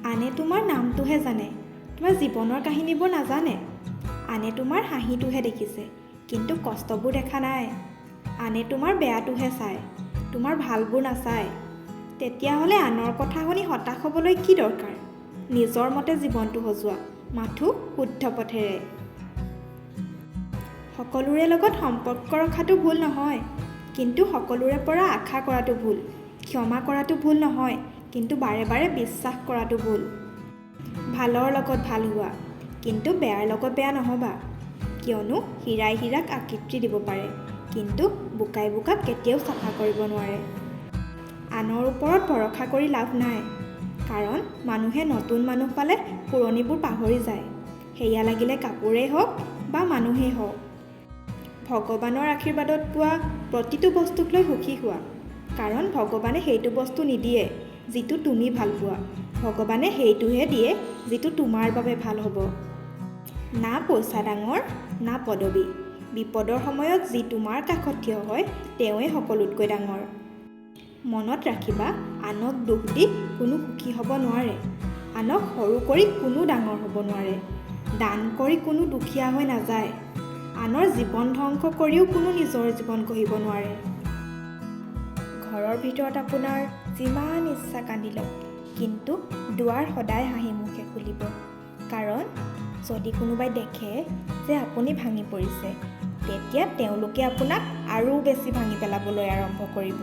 আনে তোমাৰ নামটোহে জানে, তোমাৰ জীৱনৰ কাহিনীবোৰ নাজানে। আনে তোমাৰ হাঁহিটোহে দেখিছে, কিন্তু কষ্টবোৰ দেখা নাই। আনে তোমাৰ বেয়াটোহে চায়, তোমাৰ ভালবোৰ নাচায়। তেতিয়াহ'লে আনৰ কথা শুনি হতাশ হ'বলৈ কি দৰকাৰ? নিজৰ মতে জীৱনটো সজোৱা, মাথো শুদ্ধ পথেৰে। সকলোৰে লগত সম্পৰ্ক ৰখাটো ভুল নহয়, কিন্তু সকলোৰে পৰা আশা কৰাটো ভুল। ক্ষমা কৰাটো ভুল নহয়, কিন্তু বাৰে বাৰে বিশ্বাস কৰাটো ভুল। ভালৰ লগত ভাল হোৱা, কিন্তু বেয়াৰ লগত বেয়া নহ'বা। কিয়নো হীৰাই হীৰাক আকৃতি দিব পাৰে, কিন্তু বোকাই বোকাক কেতিয়াও চাফা কৰিব নোৱাৰে। আনৰ ওপৰত ভৰসা কৰি লাভ নাই, কাৰণ মানুহে নতুন মানুহ পালে পুৰণিবোৰ পাহৰি যায়। সেয়া লাগিলে কাপোৰেই হওক বা মানুহেই হওক। ভগৱানৰ আশীৰ্বাদত পোৱা প্ৰতিটো বস্তুক লৈ সুখী হোৱা, কাৰণ ভগৱানে সেইটো বস্তু নিদিয়ে যিটো তুমি ভাল পোৱা। ভগৱানে সেইটোহে দিয়ে যিটো তোমাৰ বাবে ভাল হ'ব। না পইচা ডাঙৰ, না পদবী। বিপদৰ সময়ত যি তোমাৰ কাষত থিয় হয়, তেওঁৱেই সকলোতকৈ ডাঙৰ। মনত ৰাখিবা, আনক দুখ দি কোনো সুখী হ'ব নোৱাৰে। আনক সৰু কৰি কোনো ডাঙৰ হ'ব নোৱাৰে। দান কৰি কোনো দুখীয়া হৈ নাযায়। আনৰ জীৱন ধ্বংস কৰিও কোনো নিজৰ জীৱন গঢ়িব নোৱাৰে। ঘৰৰ ভিতৰত আপোনাৰ যিমান ইচ্ছা কান্দি লওক, কিন্তু দুৱাৰ সদায় হাঁহি মুখে খুলিব। কাৰণ যদি কোনোবাই দেখে যে আপুনি ভাঙি পৰিছে, তেতিয়া তেওঁলোকে আপোনাক আৰু বেছি ভাঙি পেলাবলৈ আৰম্ভ কৰিব।